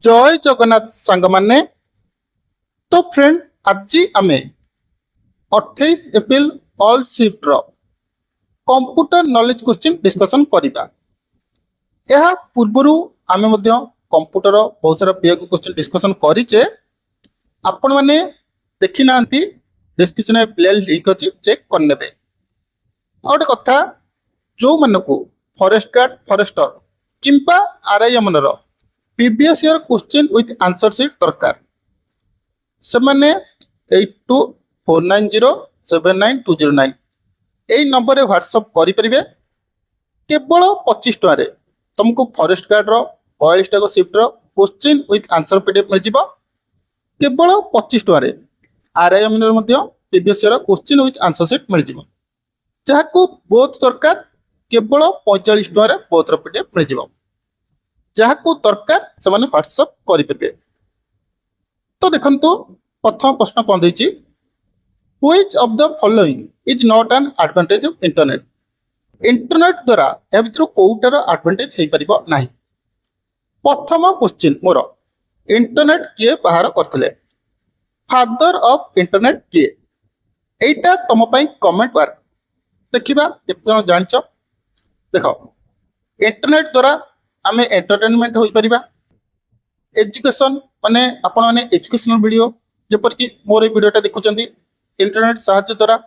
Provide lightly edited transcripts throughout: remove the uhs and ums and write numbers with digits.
जय जगन्नाथ सांग माने। तो फ्रेंड आज आम 28 April all shift computer knowledge question discussion करिबा। यह पूर्वरु आमे मध्य कंप्यूटर बहुत सारा पीएक्यू क्वेश्चन डिस्कशन करिचे। आपण माने देखि नांती डिस्क्रिप्शन में प्ले लिंक अछि, चेक करनेबे। आ गोटे कथा, जो मानकु फॉरेस्ट गार्ड फॉरेस्टर किंबा आरआईएम रो previous year question with answer sheet दरकार, से माने 8249079209 यही नंबर रे व्हाट्सएप करि परिबे। केवल 25 टका तुमको फॉरेस्ट गार्ड रो 42 टा शिफ्ट रो क्वेश्चन विथ आंसर पीडीएफ मिल जिवो। केवल 25 टका आरआईएम रो मध्य previous year question with answer sheet मिल जिवो। जहाको बोथ दरकार केवल 45 टका बोथ रो पीडीएफ मिल जिवो। जहाको दरकार से माने व्हाट्सएप करि परिबे। तो देखंतु प्रथम प्रश्न कोन दैछि, which of the following is not an advantage of internet. Internet द्वारा या भितर कोउटार एडवांटेज हेई परिबो नाही। प्रथम क्वेश्चन मोर, इंटरनेट किए बाहर करथिले? फादर ऑफ इंटरनेट किए? एटा तम पई कमेंट वर्क देखिबा केते जण जानिचो। देखो, इंटरनेट द्वारा आमे एंटरटेनमेंट होई परिबा, एजुकेशन माने आपण माने एजुकेशनल वीडियो जेपर कि मोर वीडियोटा देखुचंदी इंटरनेट साहाय्य द्वारा।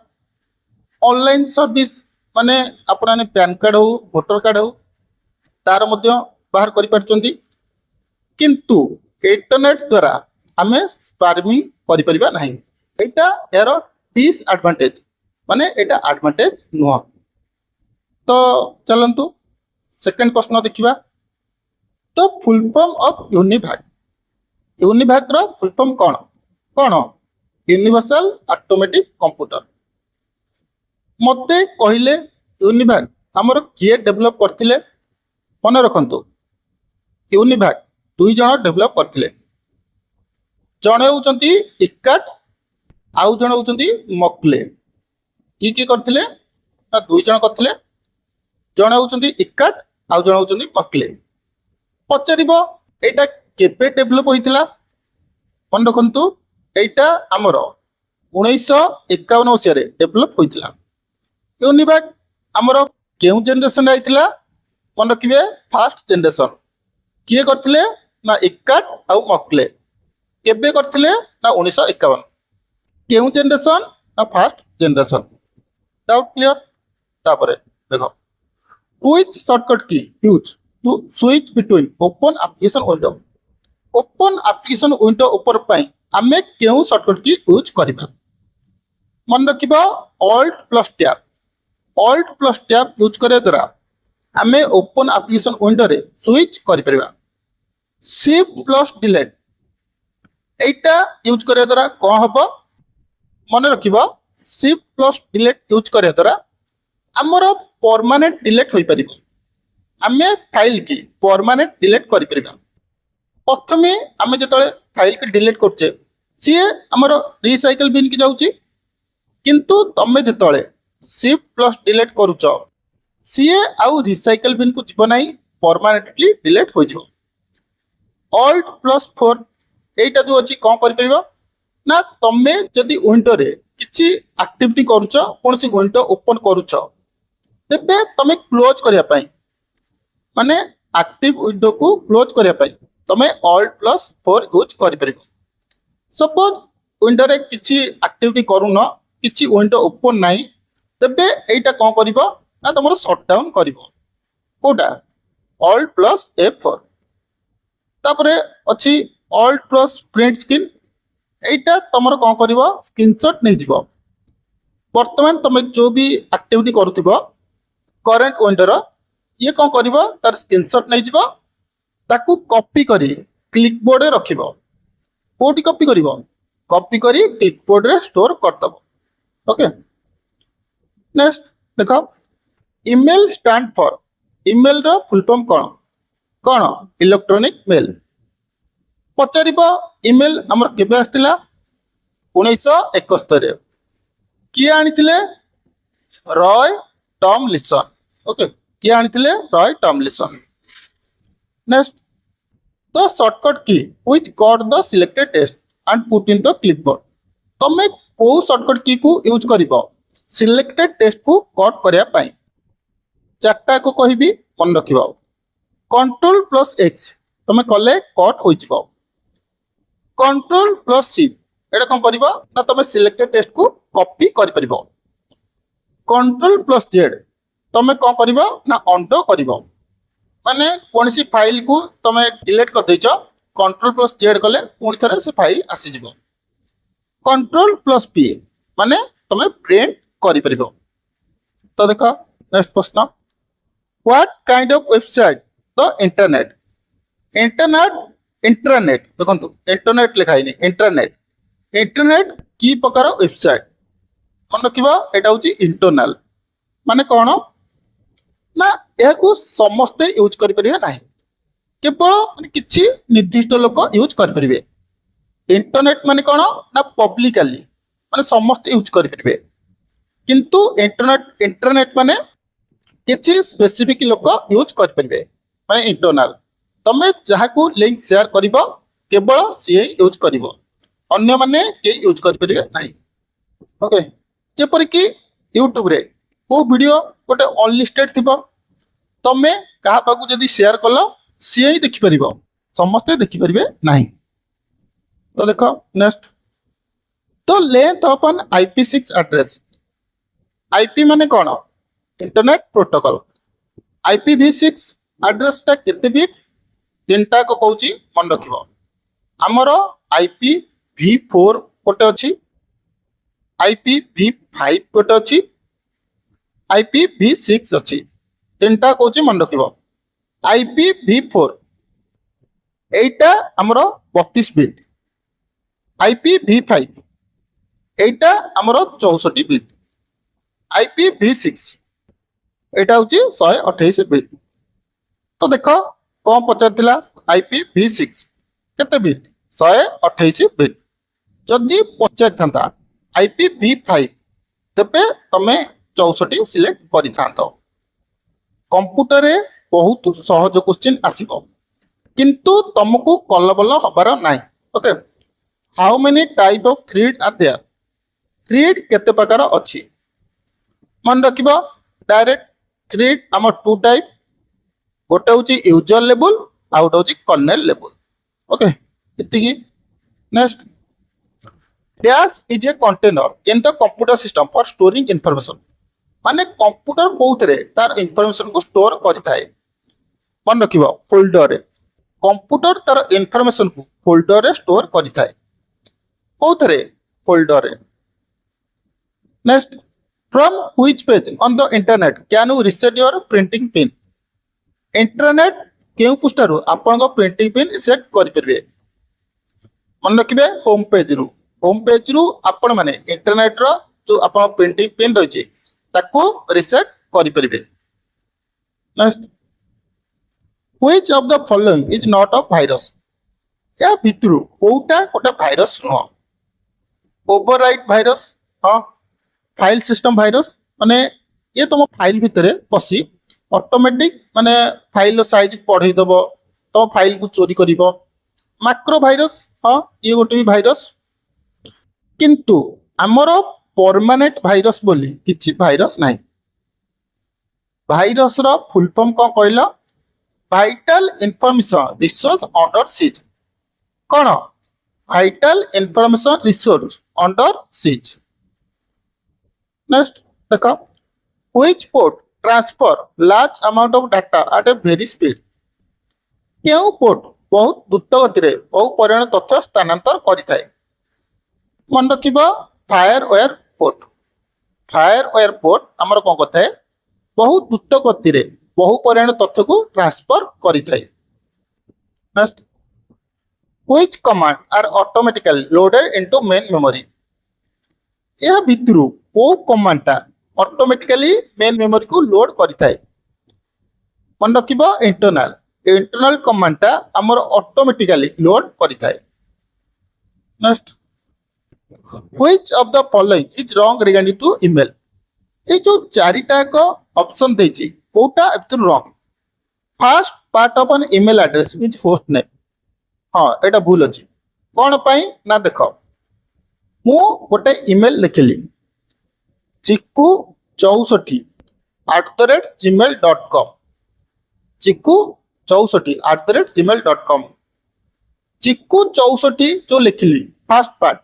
ऑनलाइन सर्विस माने आपण माने पैन कार्ड हो वोटर कार्ड हो तार मध्य बाहर करि परचंदी। किंतु इंटरनेट द्वारा आमे स्पार्मिंग करि परिबा नाही। एटा यार डिसएडवांटेज, माने एटा एडवांटेज नुह। तो चलंतु सेकंड प्रश्न देखिबा। तो full form of UNIVAC, UNIVAC रो फुल फॉर्म कोन कोन? Universal automatic computer. मते कहिले यूनिभाग हमर किए डेवलप करथिले? मन रखंतु, यूनिभाग दुई जण डेवलप करथिले। जणे होचंती इकाट, आउ जणे होचंती मक्ले। की करथिले ना दुई जण करथिले। जणे होचंती इकाट, आउ जणे होचंती मक्ले। पचारिबो एटा केबे डेवलप होइतिला? मन रखंतु, एटा हमर 1951 मसिया रे डेवलप होइतिला। यूनिभाग हमर केउ जनरेशन आइतिला? मन रखिबे फर्स्ट जनरेशन। किए करथिले ना इकाट आउ मक्ले। केबे करथिले ना 1951। केउ जनरेशन ना फर्स्ट जनरेशन। Doubt clear? तापरे देखो, which shortcut key use to switch between open application window. Open application window ऊपर पई आमे केउ शॉर्टकट की यूज करिबा? मन रखिबा alt plus tab. Alt plus tab use करे द्वारा आमे ओपन एप्लीकेशन विंडो रे स्विच करि परिबा। शिफ्ट प्लस डिलीट एटा यूज करे द्वारा कोन हबो? मन रखिबा शिफ्ट प्लस डिलीट यूज करे द्वारा हमर परमानेंट डिलीट होई परिबो। आमे फाइल की परमानेंट डिलीट करि परिबा। प्रथमे आमे जतले फाइल के डिलीट करछे सी हमर रिसाइकल बिन की जाउची। किंतु तमे जतले शिफ्ट प्लस डिलीट करूछ सी आउ रिसाइकल बिन को जीव नाही, परमानेंटली डिलीट हो जिवो। ऑल्ट प्लस 4 एटा जो अछि कोन करि परिबो ना, तमे जदी विंडो रे किछि एक्टिविटी करूछ, कोनसी विंडो ओपन करूछ, तेबे तमे क्लोज करिया पई माने एक्टिव विंडो को क्लोज करिया पई तमे ऑल्ट प्लस 4 यूज करि परिबो। सपोज विंडो रे किछि एक्टिविटी करूनो, किछि विंडो ओपन नाही, तेबे एटा कोन करिवो ना तमरो शट डाउन करिवो। कोटा ऑल्ट प्लस F4। तापरे अछि ऑल्ट प्लस प्रिंट स्क्रीन। एटा तमरो कोन करिवो स्क्रीनशॉट नै जिवो। वर्तमान तमे जो भी एक्टिविटी करूथिबो करंट विंडो रो ये कोन करिवो तार स्क्रीनशॉट नै जिवो, ताकू कॉपी करी क्लिकबोर्ड रे रखिबो। कोठी कॉपी करिवो? कॉपी करी क्लिकबोर्ड रे स्टोर करतबो। ओके, नेक्स्ट देखो, ईमेल स्टैंड फॉर। ईमेल रो फुल फॉर्म कोन कोन? Electronic mail. पचारिबो ईमेल हमर केबे आस्तिला? 1971 रे। किए आनिथिले? Roy Tomlinson. ओके, किए आनिथिले? Roy Tomlinson. Next, the shortcut key which cut the selected text and put in the clipboard तमे को शॉर्टकट की को यूज करिवो सिलेक्टेड टेक्स्ट को कट करिया पई चारटा को कहबी मन रखिबो कंट्रोल प्लस एक्स तमे कले कट होई जिवो कंट्रोल प्लस सी एटा कोन करिवो ना तमे सिलेक्टेड टेक्स्ट को कॉपी करि परिबो कंट्रोल प्लस जेड तमे कोन करिवो ना अंडो करिवो माने कोनसी फाइल को तमे डिलीट कर दैछ कंट्रोल प्लस जेड कले पुणी थरे से फाइल आसी जिवो कंट्रोल प्लस पी माने तमे प्रिंट करि परिबो तो देखो नेक्स्ट प्रश्न what kind of website the internet internet देखो इंटरनेट लिखाई नहीं इंटरनेट की प्रकार वेबसाइट मन रखिबा एटा होची इंटरनल माने कोन ना यह समस्ते यूज करें ना केवल किसी निर्दिष्ट लोक यूज करें इंटरनेट माने कौन ना पब्लिकली माने समस्त यूज करें किंतु इंटरनेट माने किसी स्पेसिफिक लोक यूज करें माने इंटरनल तमे जहाँ को लिंक शेयर कर केवल सी यूज कर अन्य माने के यूज करें ना ओके जेपरिक यूट्यूब रे को वीडियो गोटे अनलिस्टेड थी तमे क्या पाक जदि शेयर कल सी ही देखिपर समस्ते देखिपारे ना तो देख नेक्स्ट तो length of an IP6 address IP माने कौन इंटरनेट प्रोटोकॉल IPv6 एड्रेस टा केते बिट तीनटा को कहूची मन रखिबो हमर IPv4 कोटे अछि IPv5 कोटे अछि IPv6 अछि तीनटा कहूची मन रखिबो IPv4 एटा हमर 32 बिट IPv5 एटा हमर 64 बिट IPv6 एटा होची 128 बिट तो देखो कौन पचारथिला IPv6 केते बिट 128 बिट जदि पचारथंता IPv5 तबे तमे 64 सिलेक्ट करि थांतो कंप्यूटर रे बहुत सहज क्वेश्चन आसीबो किंतु तुमको कलबल हबार नाही okay how many type of thread are there thread केते प्रकार अछि मन रखिबो डायरेक्ट थ्रेड हम टू टाइप गोटे होची यूजर लेवल आ गोटे होची कर्नेल लेवल ओके इतिकी next dash is a container in the computer system for storing information माने कंप्यूटर कोउतरे तार इंफॉर्मेशन को स्टोर करथाय मन रखिबो फोल्डर रे कंप्यूटर तार इंफॉर्मेशन को फोल्डर रे स्टोर करथाय कोउतरे फोल्डर रे next from which page on the internet can you reset your printing pin internet केउ पुष्टारु आपन को प्रिंटिंग पिन रीसेट करि परबे मन रखिबे होम पेज रु आपन माने इंटरनेट रो जो आपन प्रिंटिंग पिन रहिछि ताको रीसेट करि परिबे next which of the following is not a virus या भितरु कोटा कोटा वायरस न ओवरराइट वायरस हां फाइल सिस्टम वायरस माने ये तुम फाइल भितरे पसी ऑटोमेटिक माने फाइल साइज पढ़ई दबो तो फाइल को चोरी करिवो मैक्रो वायरस हां ये गोटे भी वायरस किंतु हमरो परमानेंट वायरस बोली किछि वायरस नाही वायरस रो फुल फॉर्म को कहला vital information resource under seize कोन vital information resource under seize next देखो which port transfer large amount of data at a very speed केउ पोर्ट बहुत द्रुत गति रे बहु परिमाण तथ्य स्थानांतर करिथाय मन रखिबा फायरवेयर पोर्ट हमर कोन कथाय बहुत द्रुत गति रे बहु परिमाण तथ्य को ट्रांसफर करिथाय next which command are automatically loaded into main memory यह भितरु को कमांडटा ऑटोमेटिकली मेन मेमोरी को लोड करिथाय मन रखिबा इंटरनल कमांडटा हमर ऑटोमेटिकली लोड करिथाय next which of the following is wrong regarding to email A जो चारिटा को ऑप्शन देछि कोटा एप्टर wrong first part of an email address is host name हाँ एटा भूल अछि कौन पाई ना देख मु गोटे ईमेल लिखिली चिकू 64@gmail.com चिकू 64@gmail.com चिकू 64 जो लिखिली फास्ट पार्ट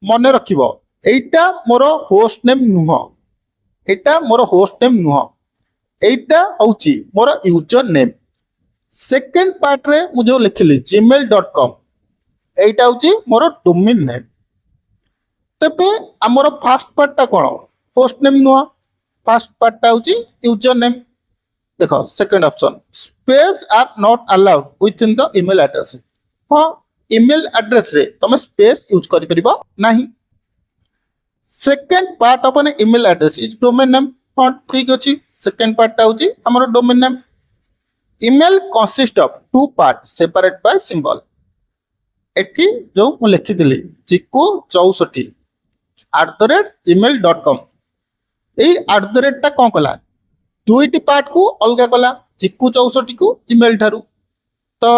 मन रखिबो एटा मोर होस्ट नेम नुह एटा मोर होस्ट नेम नुह एटा होची मोर यूजर नेम सेकंड पार्ट रे मु जो लिखिली gmail.com एटा होची मोर डोमेन नेम तबे हमर फास्ट पार्ट ता कोन होस्ट नेम नुह फास्ट पार्ट ता होची यूजर नेम देखो second option space are not allowed within the email address हाँ ईमेल एड्रेस रे तुम स्पेस यूज करि परिबो नाही second part of an email address is domain name हाँ ठीक अछि सेकंड पार्ट ता होची हमर domain name email consist of two part separate by symbol एठी जो मु लिखि दिली चिकू 64@gmail.com ए @ टा कोन कला दुईटी पार्ट को अलग कला चिकू 64 को ईमेल ठारू तो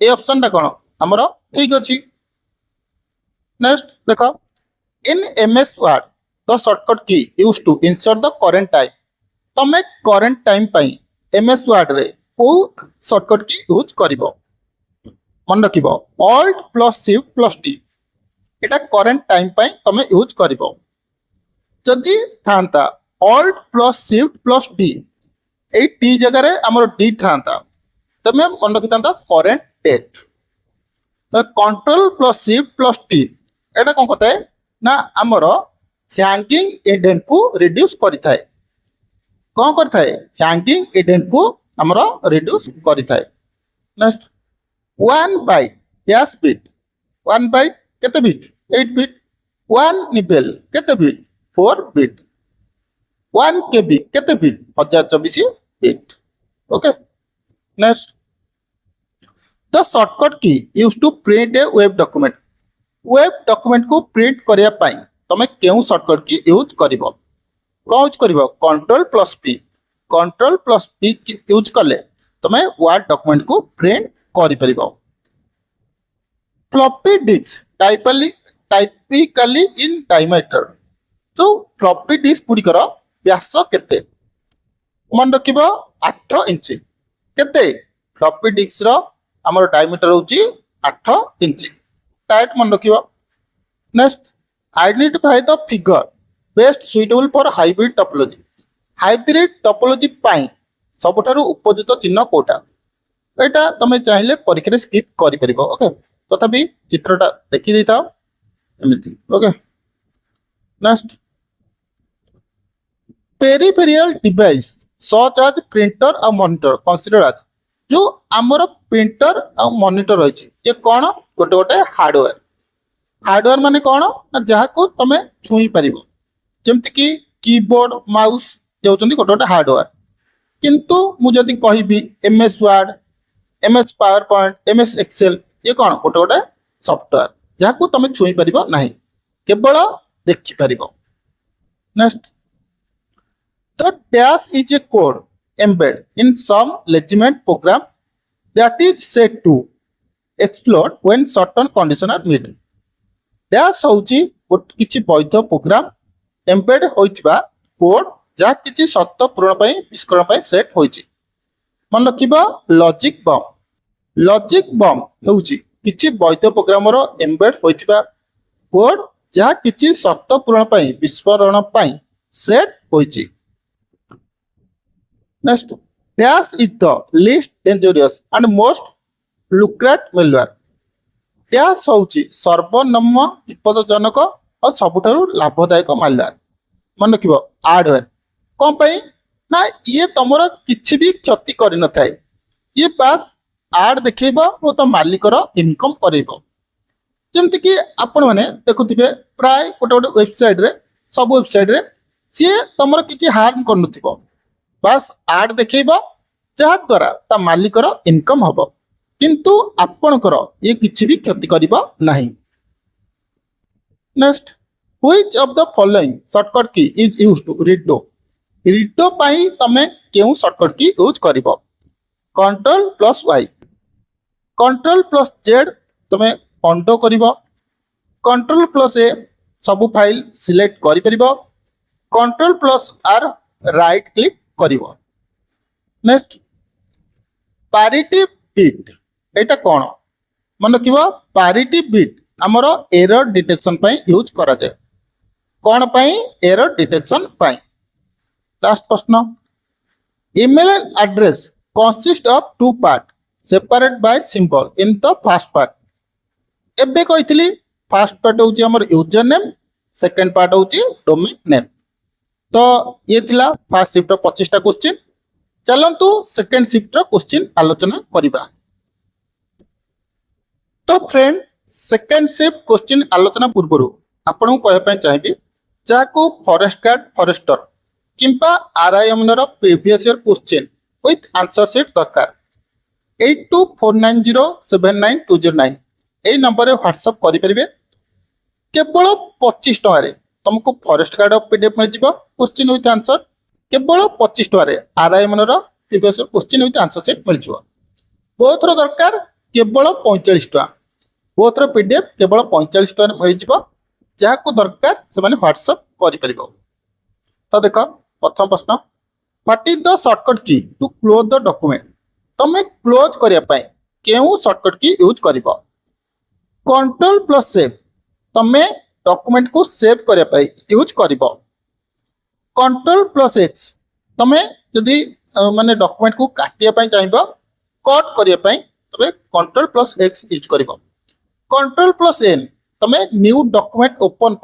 ए ऑप्शन टा कोन हमरो ठीक अछि नेक्स्ट देखो in MS Word the shortcut key use to insert the current time तमे करंट टाइम पई एमएस वर्ड रे को शॉर्टकट की यूज करिवो मन रखिबो alt plus shift plus T एटा करंट टाइम पई तमे यूज करिवो जदि थांता alt plus shift plus T ए टी जगह रे हमर डी थांता तमे मन रखितांता current date control plus shift plus T एटा कोन कहते ना हमर हैंगिंग एडेंट को रिड्यूस करिथाय कोन करथाय हैंगिंग एडेंट को हमर रिड्यूस करिथाय next 1 byte dash bit 1 byte केते बिट 8 बिट 1 निबल केते बिट 4 बिट 1 केबी केते bit 1024 bit okay next the shortcut key use to print a web document को प्रिंट करिया पाई तमे केउ शॉर्टकट की यूज करिवो कोन यूज करिवो कंट्रोल प्लस पी यूज करले तमे वर्ड डॉक्यूमेंट को प्रिंट करि परिबो floppy disk typically in diameter तो फ्लॉपी डिस्क गुडी कर व्यास केते मन रखिबो 8 इंच केते फ्लॉपी डिस्क रो हमर डायमीटर होची 8 इंच टाइट मन रखिबो next identify the figure best suitable for hybrid topology पाई सबठारु उपयुक्त चिन्ह कोटा एटा तमे चाहिले परीक्षा स्किप करि परिबो ओके तथापि चित्रटा देखि देता एमिति okay next peripheral device such as printer और मॉनिटर कंसीडर एज जो आमर प्रिंटर और मॉनिटर रही ये कौन गोटे गोटे हार्डवेयर माने कौन ना जहाँ को तुम छुई पार जमती कि कीबोर्ड माउस ये होती गोटे गोटे हार्डवेयर किंतु मुझे कहबी MS Word MS PowerPoint MS Excel ये कौन गोटे गोटे सॉफ्टवेयर जहाँ को तुम छुई पार ना केवल देखिपर next the dash is a code embed in some legitimate program that is set to explode when certain conditions are met. Dash होची किछि वैध प्रोग्राम एम्बेड होइतबा कोड जा किछि सत्य पूर्ण पई विस्करण पई सेट होइछि मन रखिबा लॉजिक बम होउछि किछि वैध प्रोग्राम रो एम्बेड होइतबा कोड जा किछि सत्य पूर्ण पई विस्फोरण पई set होइछि Next, dash is the least dangerous and most lucrative malware. Dash होउछि सर्वनिम्न विपदजनक और सबुठारु लाभदायक मालवेयर मन रखिबो हार्डवेयर कोन पई ना ये तमरो किछि भी क्षति करि न थाए ये पास आड देखैबो ओ तो मालिकर इनकम करैबो जेमति कि आपण माने देखुथिबे प्राय गोटे गोटे वेबसाइट रे सब वेबसाइट रे से तमरो किछि हार्म करनुथिबो बस आड देखैबो जहा द्वारा ता मालिकर इनकम हबो किंतु आपणकर ये किछि भी क्षति करिबो नाही next which of the following shortcut key is used to redo पाई तमे केउ शॉर्टकट की यूज करिबो control plus Y control plus Z तुम्हें अंडो करिवो कंट्रोल प्लस ए सब फाइल सिलेक्ट करि परिबो control plus R right click करिवो नेक्स्ट पारिटी बिट एटा कोन मन रखिबो पारिटी बिट हमर एरर डिटेक्शन पई यूज करा जाय कोन पई एरर डिटेक्शन पई लास्ट प्रश्न email address consist of two part separate by symbol in the first part एबे कहितली फर्स्ट पार्ट होची हमर यूजर नेम सेकंड पार्ट होची डोमेन नेम तो ये थिला फर्स्ट शिफ्ट 25 टा क्वेश्चन चलंतु सेकंड शिफ्ट रो क्वेश्चन आलोचना करिबा तो फ्रेंड सेकंड शिफ्ट क्वेश्चन आलोचना पूर्व आपन को कहय पय चाहिबी जाको फॉरेस्ट गार्ड फॉरेस्टर किंपा आरआईएम रो previous year question with answer set दरकार 8249079209 ए नंबर रे व्हाट्सएप करि परिबे केवल 25 टका रे तुमको फॉरेस्ट गार्ड ऑफ पीडीएफ मिल जिवो क्वेश्चन विथ आंसर केवल 25 टका रे आरआईएम रो previous year question with answer set मिल जिवो बोथ रो दरकार केवल 45 टका बोथ रो पीडीएफ केवल 45 टका मिल जिवो जाको दरकार से माने व्हाट्सएप करि परिबो तो देखो प्रथम प्रश्न what is the shortcut key to close the document तमे क्लोज करिया पय केउ शॉर्टकट की यूज करिवो कंट्रोल प्लस सेव तमे डॉक्यूमेंट को सेव करिया पय यूज करिवो कंट्रोल प्लस एक्स तमे जदी माने डॉक्यूमेंट को काटिया पय चाहिबो कट करिया पय तबे कंट्रोल प्लस एक्स यूज करिवो कंट्रोल प्लस एन तमे न्यू डॉक्यूमेंट ओपन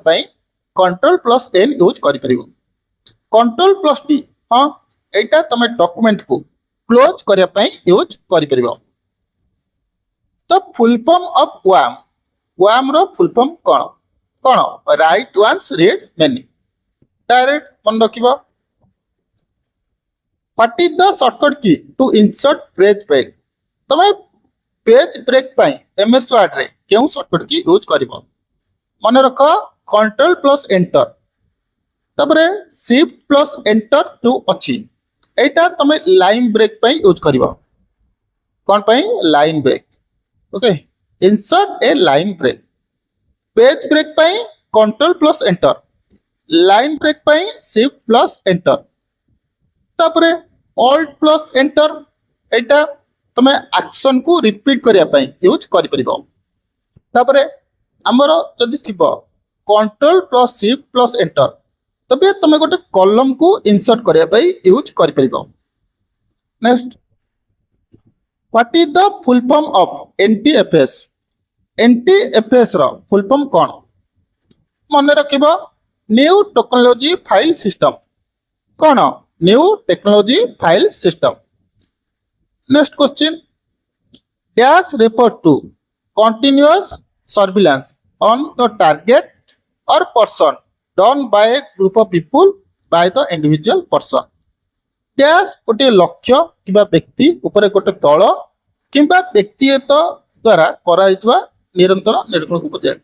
पय कंट्रोल प्लस एन यूज करि परिबो कंट्रोल प्लस टी हां एटा तमे डॉक्यूमेंट को क्लोज करिया पय यूज करि परिबो तो फुल फॉर्म ऑफ वाम रो फुल फॉर्म कोन write once read many direct मन रखिबो what is the shortcut key to insert page break तमे पेज ब्रेक पय एमएस वर्ड रे केउ शॉर्टकट की यूज करिवो मन रखो कंट्रोल प्लस एंटर तबरे शिफ्ट प्लस एंटर जो अछि एटा तमे लाइन ब्रेक पय यूज करिवो कोन पय line break okay insert a line break page break पय control plus enter line break पय शिफ्ट प्लस एंटर तबरे ऑल्ट प्लस एंटर एटा तमे एक्शन को रिपीट करिया पय यूज करि परिबो तबरे हमरो जदी थिबो control plus shift plus enter तबे तमे गोटे कॉलम को इंसर्ट करिया पय यूज करि परिबो next what is the full form of NTFS रो फुल फॉर्म कोन मन रखिबो न्यू टेक्नोलॉजी फाइल सिस्टम कोन new technology file system next question dash refer to continuous surveillance on the target or person done by a group of people by the individual person dash गोटे लक्ष्य किबा व्यक्ति ऊपर गोटे दल किबा व्यक्तिगत द्वारा करा हितवा निरंतर निरीक्षण को बुझाए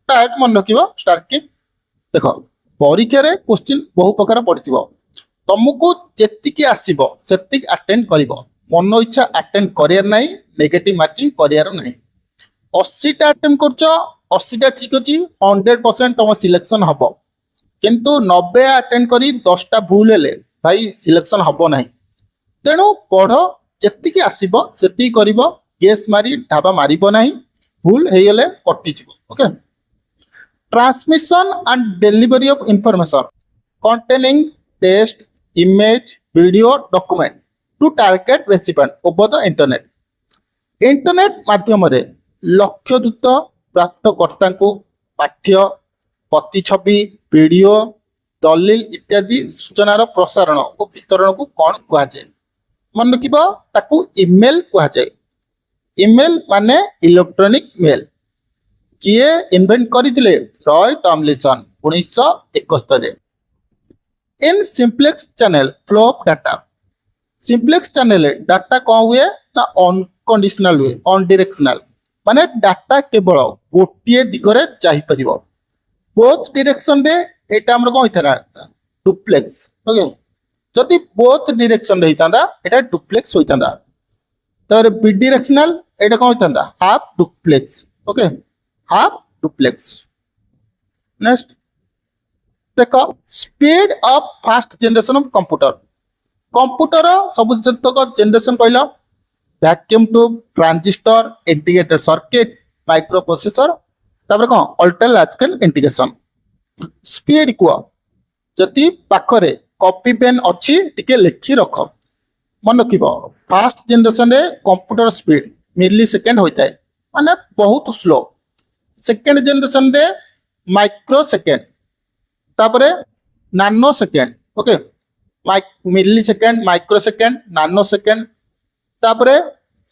टाइट मन रखिबो स्टार्ट की देखो परीक्षा रे क्वेश्चन बहु प्रकार पड़िथिबो तुमको जेतिकी आसीबो सेतिक अटेंड करिवो मन इच्छा अटेंड करियर नाही नेगेटिव मार्किंग करियर नाही 80 टा अटेंड करछो 80 टा ठीक अछि 100% तुम सिलेक्शन हबो किंतु 90 अटेंड करी 10 टा भूल हेले भाई सिलेक्शन हबो नाही तेनु पढो जेतिकी आसीबो सेति करिवो गेस मारी ढाबा मारिबो नाही भूल हेयले कटि जिवो okay transmission and delivery of information containing text image video document to target recipient over the internet माध्यम रे लक्ष्ययुक्त प्राप्तकर्ता को पाठ्य प्रतिछवि वीडियो दलिल इत्यादि सूचनार प्रसारण और वितरण को कौन कह जाए मन रखिबो ताकू ईमेल कह जाए ईमेल माने इलेक्ट्रॉनिक मेल किए इन्वेंट करथिले Roy Tomlinson 1971 in simplex channel flow of data simplex channel data कौन हुए ना अनकंडीशनल हुए अनडायरेक्शनल माने डाटा केवल गोटे दिगरे जाई परिबो बोथ डायरेक्शन रे एटा हमर कोन हितरा डुप्लेक्स ओके जदि बोथ डायरेक्शन रे हितांदा एटा डुप्लेक्स होइतांदा तापर बिडिरेक्शनल एटा कौन होता half duplex okay half duplex next देख speed of first generation of computer computer सब जनरेशन कहला vacuum tube transistor integrated circuit microprocessor तापर कौन ultra large scale integration speed को जदि पाखरे कॉपी पेन अच्छी टिके लिखि रख मन रखिब फास्ट जनरेशन रे कंप्यूटर स्पीड मिली सेकेंड होता है माने बहुत स्लो सेकेंड जनरेशन रे माइक्रो सेकेंड तापरे nanosecond okay millisecond microsecond nanosecond तापरे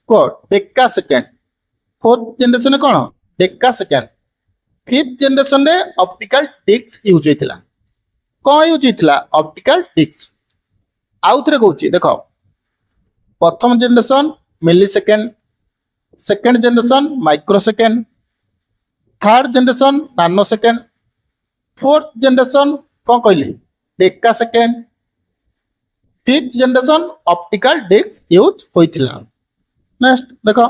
को डेका सेकेंड फोर्थ जनरेशन कौन डेका सेकेंड फिफ्थ जनरेशन रे ऑप्टिकल डिस्क यूज होइतिला कौन यूज होइतिला ऑप्टिकल डिस्क आउ थरे कहूची देखो प्रथम generation millisecond second generation microsecond third generation nanosecond fourth generation कौन कहली deca second fifth generation optical disk use होइतिला नेक्स्ट देखो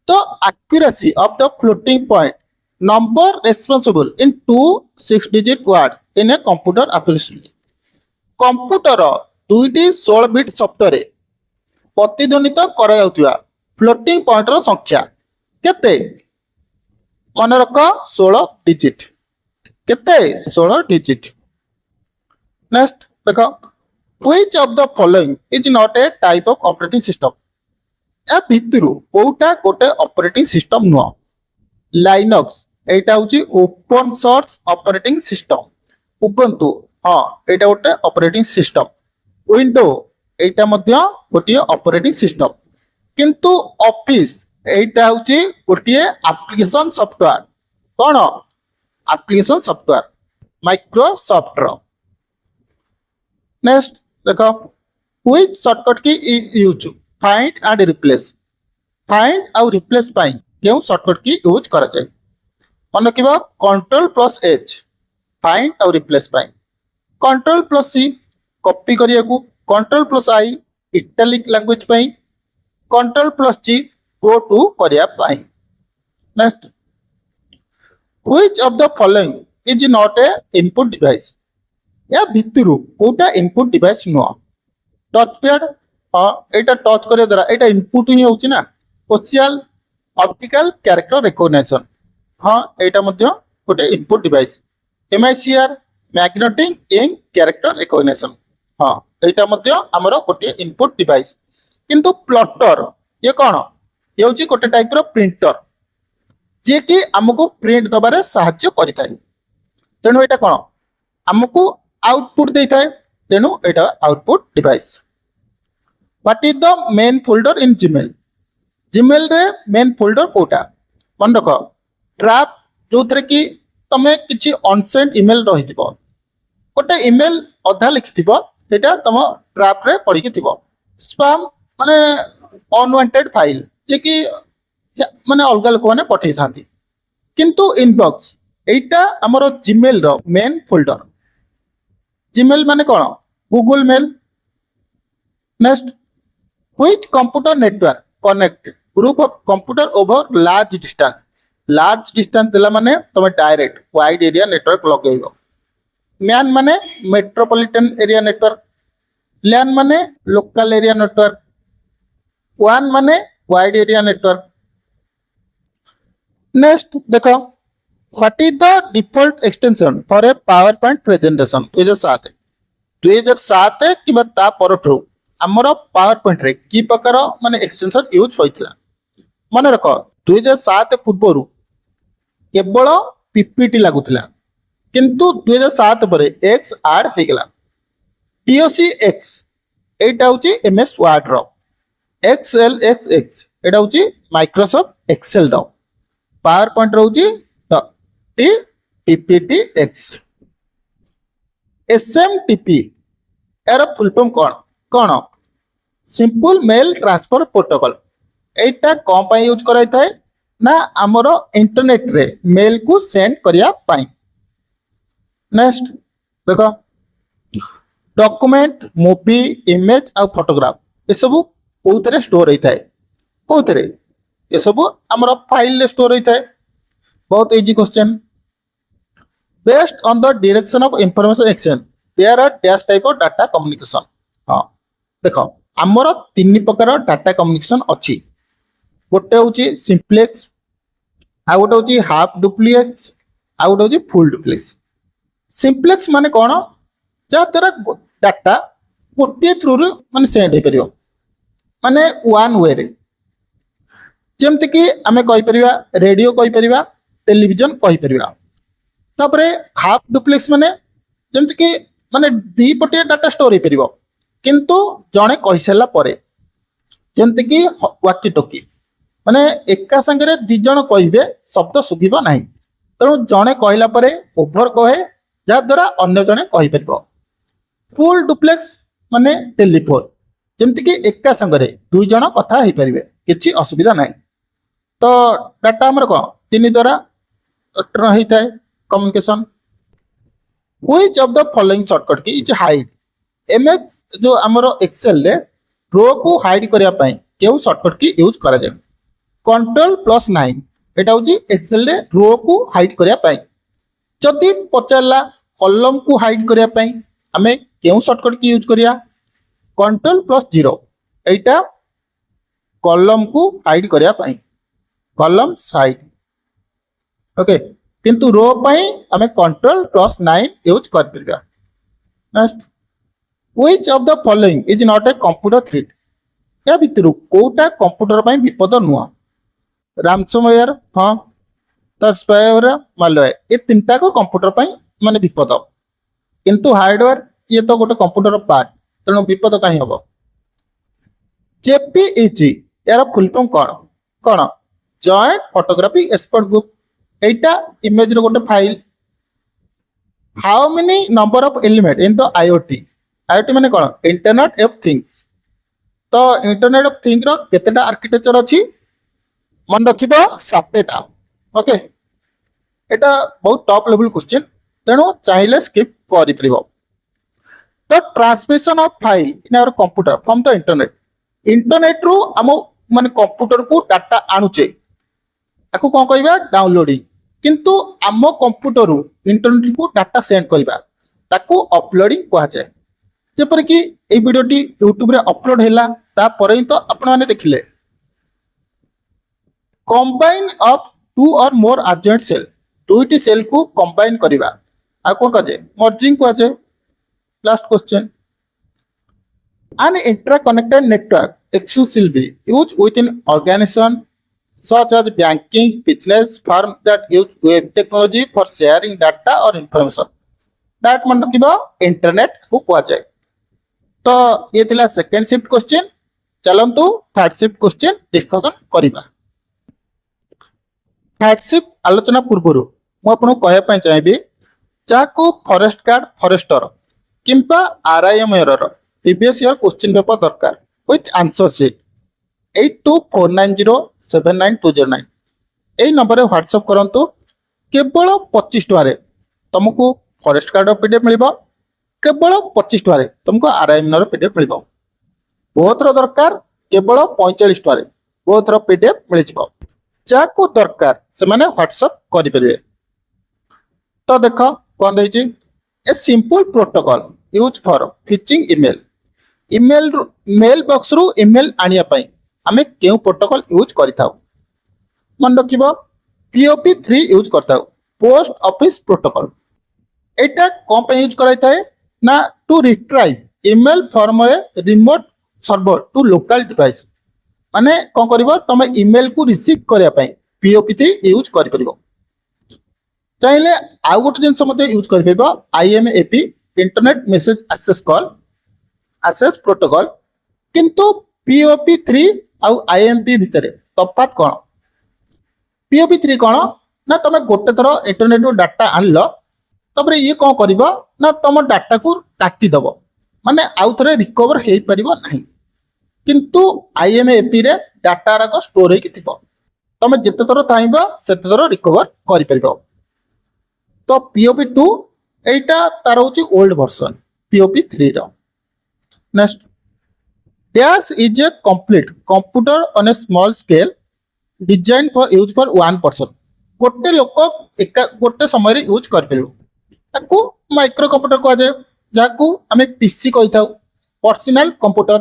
तो accuracy of the floating point number responsible in 2 6-digit word in a computer application computer 2टी 16 bit शब्द प्रतिध्वनित करा जाउतिबा floating point रो संख्या केते मन रख 16 डिजिट केते 16 डिजिट नेक्स्ट देखो which of the following is not a type of operating system ए भितरु कोटा गोटे ऑपरेटिंग सिस्टम नुह लाइनक्स एटा होची open source operating system Ubuntu हां एटा गोटे ऑपरेटिंग सिस्टम विंडो एटा मध्य गोटे ऑपरेटिंग सिस्टम किंतु ऑफिस एटा होची गोटे एप्लीकेशन सॉफ्टवेयर कोन एप्लीकेशन सॉफ्टवेयर माइक्रोसॉफ्ट रो नेक्स्ट देखो which shortcut key use find and replace find और रिप्लेस पाई क्यों शॉर्टकट की यूज करा जाए मन रखिबा कंट्रोल प्लस एच फाइंड और रिप्लेस पाई कंट्रोल प्लस सी कॉपी करिया को control plus I italic language पाई control plus G go to करिया पाई next which of the following is not a input device या भितरु कोटा इनपुट डिवाइस नो टच पैड हाँ एटा टच करे द्वारा एटा इनपुट ही होची ना ओशियल ऑप्टिकल कैरेक्टर रिकॉग्निशन हाँ एटा मध्य गोटे input device MICR magnetic ink character recognition हाँ एटा मध्य हमरो गोटे इनपुट डिवाइस किंतु प्लॉटर ये कौन ये होची गोटे टाइप रो प्रिंटर जे कि हमको प्रिंट दबारे सहायता करिताय तेनु एटा कौन हमको आउटपुट देइताय तेनु एटा output device what is the main folder in Gmail Gmail रे मेन फोल्डर कोटा मन रख ड्राफ्ट जो थरे कि तमे किछि अनसेंट ईमेल रहि थिबो गोटे ईमेल अधा लिखि थिबो सेटा तम ड्राफ्ट रे पढि कि थिबो स्पैम माने अनवांटेड फाइल जे कि माने अलगा लोक माने पठै थांती किंतु इनबॉक्स एटा हमरो जीमेल रो मेन फोल्डर जीमेल माने कोन Google mail next which computer network connect group of computer over large distance देला माने तमे डायरेक्ट वाइड एरिया नेटवर्क लगेइबो मैन माने मेट्रोपॉलिटन एरिया नेटवर्क लैन माने लोकल एरिया नेटवर्क वन माने वाइड एरिया नेटवर्क नेक्स्ट देखो what is the default extension for a PowerPoint presentation 2007 किबा ता परठु हमर पावर पॉइंट रे की प्रकार माने एक्सटेंशन यूज होइतला मन रख 2007 पूर्व केवल पीपीटी लागुतला किंतु 2007 परे एक्स ऐड हो गला टीओसी एक्स एटा होची एमएस वर्ड रो एक्सएल एक्स एटा होची माइक्रोसॉफ्ट एक्सेल रो पावर पॉइंट रहउची टी पीपीटी एक्स एसएमटीपी एयर फुल फॉर्म कौन सिंपल मेल ट्रांसफर प्रोटोकॉल एटा कौन पाई यूज कराई थाए ना हमरो इंटरनेट रे मेल को सेंड करिया पाई नेक्स्ट देखो डॉक्यूमेंट मूवी इमेज और फोटोग्राफ ये सब कोउथरे स्टोर होता है कोउथरे ये सब हमर फाइल रे स्टोर होता है बहुत easy question based on the direction of information exchange there are dash type of data communication हां देखो हमर तीन प्रकार डाटा कम्युनिकेशन अछि गोटे होची सिंप्लेक्स आ गोटे होची हाफ डुप्लेक्स आ गोटे होची फुल डुप्लेक्स सिंप्लेक्स माने कोन जा द्वारा डाटा गोटे थ्रू रे माने सेंड हे परियो माने वन वे रे जेमति कि आमे कहि परिबा रेडियो कहि परिबा टेलीविजन कहि परिबा तापरे हाफ डुप्लेक्स माने जेमति कि माने दी पटे डाटा स्टोर हे परिबो किंतु जणे कहि सला परे जेमति कि वाकी टोकी माने एका संगे दी जण कहिबे शब्द सुगिबो नाही तेणु जणे कहला परे ओभर कहे जा द्वारा अन्य जणे कहि परिबो फुल डुप्लेक्स माने टेलीफोन जेमति कि एका संगे दुई जण कथा हे परिबे किछि असुविधा नाही तो डाटा हमर को तीन द्वारा रही थाए communication which of the following shortcut key is hide MS जो हमर एक्सेल रे रो को हाइड करिया पई केउ शॉर्टकट की यूज करा जाय Ctrl+9 एटा होची एक्सेल रे रो को हाइड करिया पई जदी पचारला कॉलम को हाइड करिया पई हमें केउ शॉर्टकट की यूज करिया Ctrl+0 एटा कॉलम को हाइड करिया पई कॉलम साइड ओके किंतु रो पई हमें Ctrl+9 यूज कर परबा next which of the following is not a computer threat या भितरु कोटा कंप्यूटर पई विपद नुआ रामसोमयर हाँ तर स्पायवेयर मालवेयर ये तीनटा को कंप्यूटर पई माने विपद किंतु हार्डवेयर ये तो गोटे कंप्यूटर पार्ट तेणु विपद कहीं हम जेपीईजी यार फुल फॉर्म कौन जॉइंट फोटोग्राफी एक्सपर्ट ग्रुप एटा इमेज रो गोटे file how many number of element in the IoT माने कौन इंटरनेट ऑफ थिंग्स तो इंटरनेट ऑफ थिंग रो केतेटा आर्किटेक्चर अछि मन रखिबो 7टा ओके एटा बहुत टॉप लेवल क्वेश्चन तेणु चाहिले स्किप करि परिबो the transmission of file in our computer from the internet रू हम माने कंप्यूटर को डाटा आनुचे आको कोन कहबा डाउनलोडिंग किंतु आम कंप्यूटर रू इंटरनेट को डाटा सेंड करबा ताको अपलोडिंग कहा जाय जेपर कि ए वीडियोटी यूट्यूब रे अपलोड हैला ता परे तो आपण माने देखिले कंबाइन ऑफ टू और मोर एडजेंट सेल दुईटी सेल को कंबाइन करबा आ कोन कजे मर्जिंग कहा जाय last question an interconnected network exclusively used within organization such as banking business firm that use web technology for sharing data or information that मन रखिबा internet को कहा जाय तो ये थिला सेकंड शिफ्ट क्वेश्चन चलंतु थर्ड शिफ्ट क्वेश्चन डिस्कशन करिबा third shift आलोचना पूर्वरु मु आपन कहय पय चाहेबी जाको फॉरेस्ट गार्ड फॉरेस्टर किंपा आरआईएम एरर प्रीवियस ईयर क्वेश्चन पेपर दरकार विथ आंसर शीट 8249079209 ए नंबर रे व्हाट्सएप करंतु केवल 25 टका रे तुमको फॉरेस्ट गार्ड पीडीएफ मिलिबो केवल 25 टका रे तुमको आरआईएम रो पीडीएफ मिलिबो बहुत रो दरकार केवल 45 टका रे बहुत रो पीडीएफ मिलि जिवो जाको दरकार से माने व्हाट्सएप करि परिबे तो देखो कोन दैछि ए simple protocol use for fetching email mail box रु ईमेल आनिया पई हमें केउ प्रोटोकॉल यूज करिथाउ मन रखिबो POP3 यूज करताउ पोस्ट ऑफिस प्रोटोकॉल एटा कोन पे यूज कराय थाए ना to retrieve email from a remote server to local device माने कोन करबो तमे ईमेल को रिसीव करिया पई POP3 यूज करि परिबो चाहिले आ गोटे जिंस मते यूज करि परिबो IMAP internet message access protocol किंतु POP3 आउ IMP भितरे तफात कोन POP3 कोन ना तमे गोटे थरो इंटरनेट रो डाटा आनलो तबरे ये कोन करबो ना तम डाटा को काटी दबो माने आउ थरे रिकवर हेई परिबो नाही किंतु IMAP रे डाटा राको स्टोर हे किथिबो तमे जते थरो थाइबो सेते थरो रिकवर करि परिबो तो POP2 एटा तार होची ओल्ड वर्जन POP3 रो next Dash is a complete computer on a small scale designed for use for one person. गोटे लोक गोटे समय यूज कर माइक्रो कंप्यूटर कहुए जहाँ आम पीसी कही था पर्सनल कंप्यूटर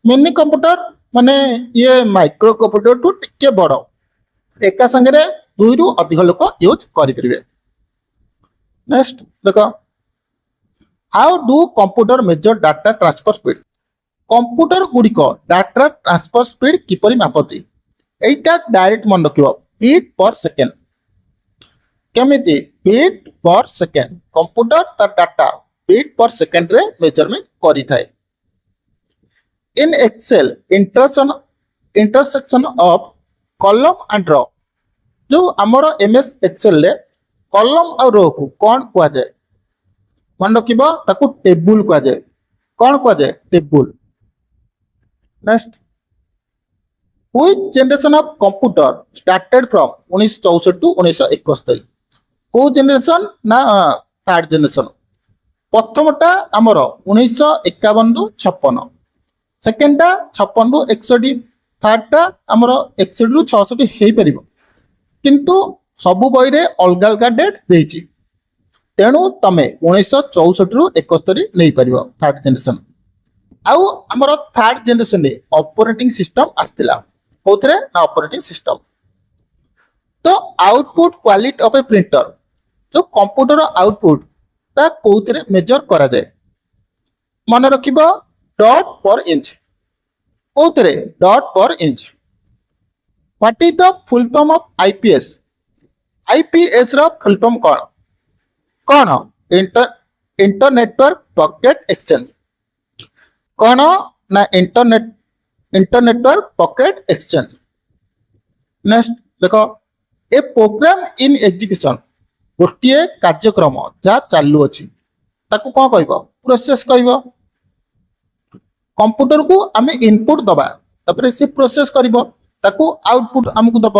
मिनी कंप्यूटर माने ये माइक्रो कंप्यूटर टू टिके बड़ एका संगे दुई रु अधिक लोक यूज करेंगे। नेक्स्ट देख how do computer measure data transfer speed computer गुड़िक डाटा ट्रांसफर स्पीड किपरि मापती एटा डायरेक्ट मन रख बीट पर सेकेंड केमिति बीट पर सेकेंड कंप्यूटर तार डाटा बीट पर सेकेंड रे मेजरमेंट करि थाए। In Excel intersection of column and row जो आमर एमएस एक्सेल रे कॉलम और रो को कौन कह जाए मन रखिबो ताकू टेबुल कह जाए कौन कह जाए table. Next which generation of computer started from 1964 to 1971 को जनरेशन ना थर्ड जनरेशन प्रथमटा आमर 1951 रु 56 सेकेंडटा 56 रु 61 थर्डटा आमर 61 रु 66 हे परिबो किंतु सबु बही रे अलग अलग डेट देछि तेणु तमे 1964 रु 71 नहीं परिबो थर्ड जनरेशन। आउ आमर थर्ड जनरेशन रे ऑपरेटिंग सिस्टम आस्तिला कोथरे ना ऑपरेटिंग सिस्टम। तो output quality of a printer जो कंप्यूटर आउटपुट ता कोथरे मेजर करा जाए मन रखिबो डॉट पर इंच कोथरे dot per inch. What is the full form of IPS IPS रो फुल फॉर्म कौन इंटरनेटवर्क पॉकेट एक्सचेंज कौन ना इंटरनेटवर्क पॉकेट एक्सचेंज। नेक्स्ट देखो ए प्रोग्राम इन एग्जीक्यूशन गोटे कार्यक्रम जहाँ चालू अच्छी ताकू कौन कहब प्रोसेस कहब कंप्यूटर को आम इनपुट दबा तापर से प्रोसेस करिवो ताकू आउटपुट आमको दब।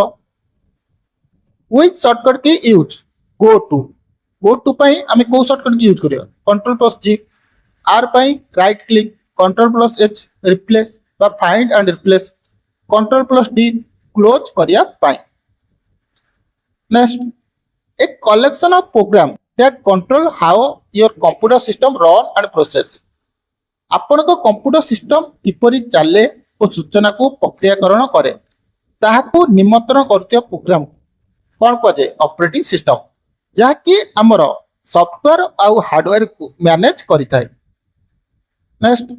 Which shortcut key use go to पाई आम को शॉर्टकट की यूज करियो कंट्रोल प्लस जी आर पाई right click control plus H replace बा find and replace control plus D close करिया पाई। Next a collection of program that control how your computer system run and process आपण को computer system किपरि चले और सूचना को प्रक्रियाकरण करे ताहाको निमंत्रण करथिया प्रोग्राम कौन कहे ऑपरेटिंग सिस्टम जहाँ कि आमर सॉफ्टवेयर आउ हार्डवेयर को मैनेज करिथाय। नेक्स्ट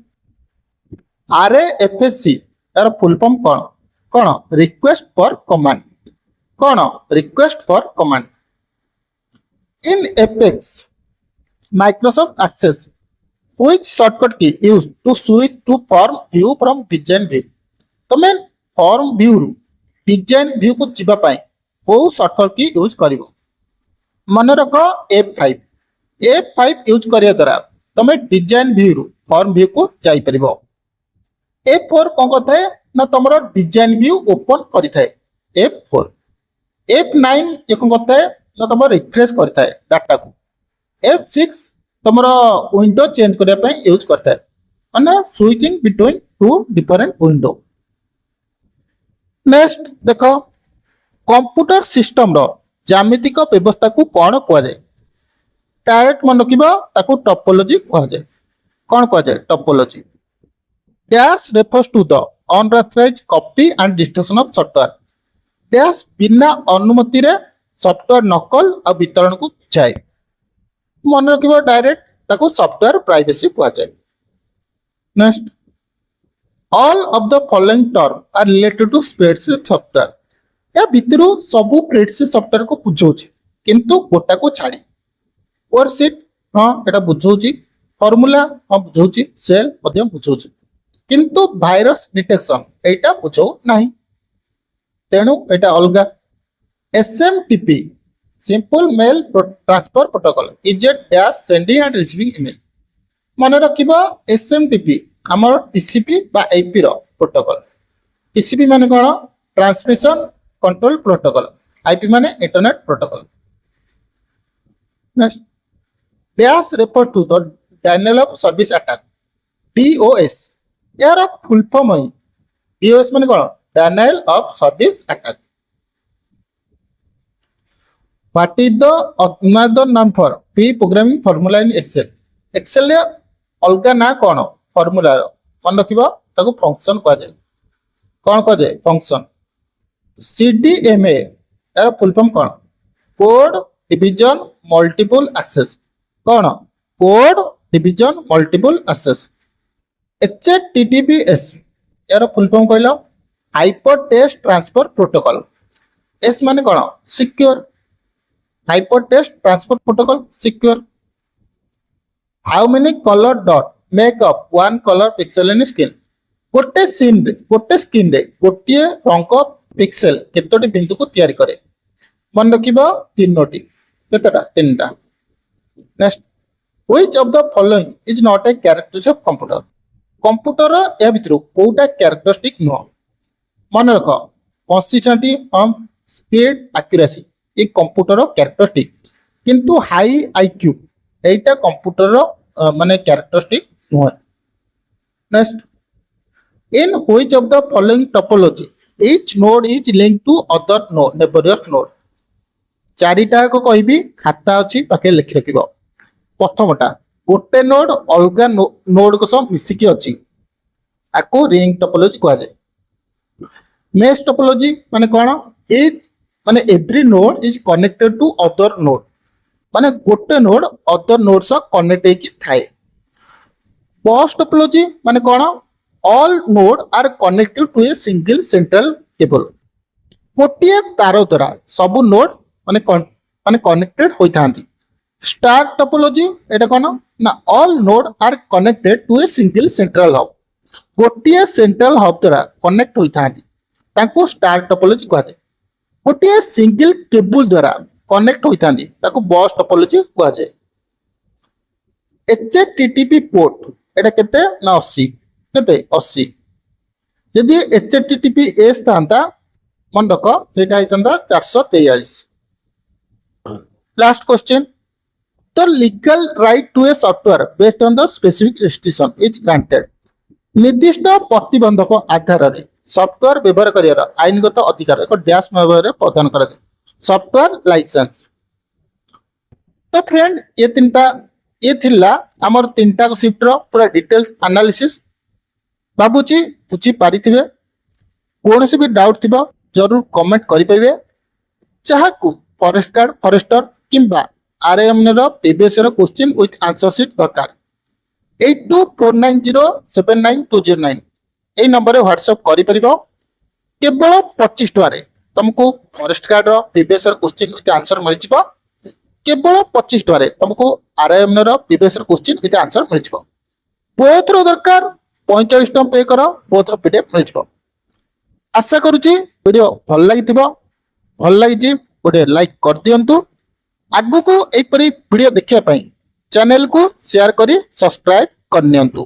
आरएफएससी यार फुल फॉर्म कौन रिक्वेस्ट फॉर कमांड कौन request for command. In apex Microsoft Access which shortcut key use to switch to form view from design view तमे form view रु design view को जिबा पाई को shortcut key use करिवो मन रख F5 यूज करिया द्वारा तमे डिजाइन व्यू रु फॉर्म व्यू को जाई परिबो। F4 कौन कहता है ना तुमरो डिजाइन व्यू ओपन करिथाय F4 F9 ये कौन कहता है ना तुम रिफ्रेश करता है डाटा को F6 तुमरो विंडो चेंज करने पे यूज करता है माने switching between two different window. Next देखो कंप्यूटर सिस्टम रो ज्यामितिक व्यवस्था को कौन कह जाए डायरेक्ट मन रखिबो ताको टोपोलॉजी कह जाए कौन कह जाए topology. Dash refers to the unauthorized copy and distribution of software dash बिना अनुमति रे सॉफ्टवेयर नकल और वितरण को जाए मन रखिबो डायरेक्ट ताको सॉफ्टवेयर प्राइवेसी कह जाए। Next all of the following term are related to spreadsheet software या भितर सबू स्प्रेडशीट सॉफ्टवेयर को बुझाऊँ किंतु गोटा को छाड़ी वर्कशीट हाँ एटा बुझाऊँ फॉर्मूला हाँ बुझाऊँ सेल बुझाऊँ किंतु भाइरस डिटेक्शन एटा बुझाऊ नहीं तेणु एटा अलगा। SMTP simple mail transfer protocol is a dash sending and receiving email मन रखिबो SMTP हमर TCP बा IP रो प्रोटोकॉल TCP माने कोन ट्रांसमिशन कंट्रोल प्रोटोकॉल IP माने internet protocol. Next dash refer to the denial of service attack DOS यार full form है DOS माने कौन Denial of Service Attack. What is the another name for P programming formula in Excel? Excel रे अलगा ना कौन formula मन रखिबो ताको फंक्शन कह जाय कौन कह जाय फंक्शन CDMA यार फुल फॉर्म कौन कोड डिवीजन मल्टीपल एक्सेस कौन code division multiple access HTTPS यार फुल फॉर्म कहलो hypertext transfer protocol S माने कौन secure hypertext transfer protocol secure how many colour dot make up one colour pixel in screen गोटे सीन रे गोटे screen रे गोटे रंग पिक्सेल केतोटी बिंदु को तैयारी करे मन रखिबो तीनोटी केतटा तीनटा next which of the following is not a characteristic of computer computer या भितर कोटा कैरेक्टरिस्टिक नो मन रख कंसिस्टेंसी हम स्पीड एक्यूरेसी ये कंप्यूटर कैरेक्टरिस्टिक किंतु हाई आईक्यू एटा कंप्यूटर माने कैरेक्टरिस्टिक नुह next in which of the following topology each node is linked to other node neighbors node चारिटा को कहबी खाता अछि पाके लिखि रखिबो प्रथमटा गोटे नोड अलगा नोड को सब मिसिकी अछि आको रिंग टोपोलॉजी कहा जाय मेश टोपोलॉजी माने कोन इज माने every node is connected to other node माने गोटे नोड अदर नोड से कनेक्ट हेकि थाए बस टोपोलॉजी माने कोन all node are connected to a single central cable गोटे तार द्वारा सब नोड माने कनेक्टेड होई थांती स्टार टोपोलॉजी एटा कोन ना all node are connected to a single central hub गोटे सेंट्रल हब द्वारा कनेक्ट होई थांती ताको स्टार टोपोलॉजी कहा जाय गोटे सिंगल केबल द्वारा कनेक्ट होई थांती ताको बस टोपोलॉजी कहा जाय HTTP पोर्ट एटा केते ना 80 केते 80 यदि HTTPS थांता मन रख सेटा हितंदा 443 last question The legal right to a software based on the specific restriction is granted. निर्दिष्ट प्रतिबंधक आधार रे सॉफ्टवेयर व्यवहार करियर आईनगत अधिकार एक डैश व्यवहार प्रदान करा जाय सॉफ्टवेयर लाइसेंस तो फ्रेंड ये थिला हमर तीनटा शिफ्ट रो पूरा डिटेल्स एनालिसिस बाबूजी बुझी पारिथिबे कोनसे भी डाउट थिबा जरूर कमेंट करि परिबे चाहकु फॉरेस्ट गार्ड फॉरेस्टर किंबा RIM रो प्रीवियस रो क्वेश्चन विथ आंसर शीट दरकार 8249079209 ए नंबर रे व्हाट्सएप करि परिबो केवल 25 टका रे तुमको फॉरेस्ट गार्ड रो प्रीवियस रो क्वेश्चन विथ आंसर मिल जिवो केवल 25 टका रे तुमको RIM रो प्रीवियस रो क्वेश्चन विथ आंसर मिल जिवो बोथ रो दरकार 45 टका पे करो बोथ रो PDF मिल जिवो आशा करूची वीडियो भल लागी गोटे लाइक कर दियंतु आगु को एपरी वीडियो देखिया पई चैनल को शेयर करी सब्सक्राइब करनियंतु।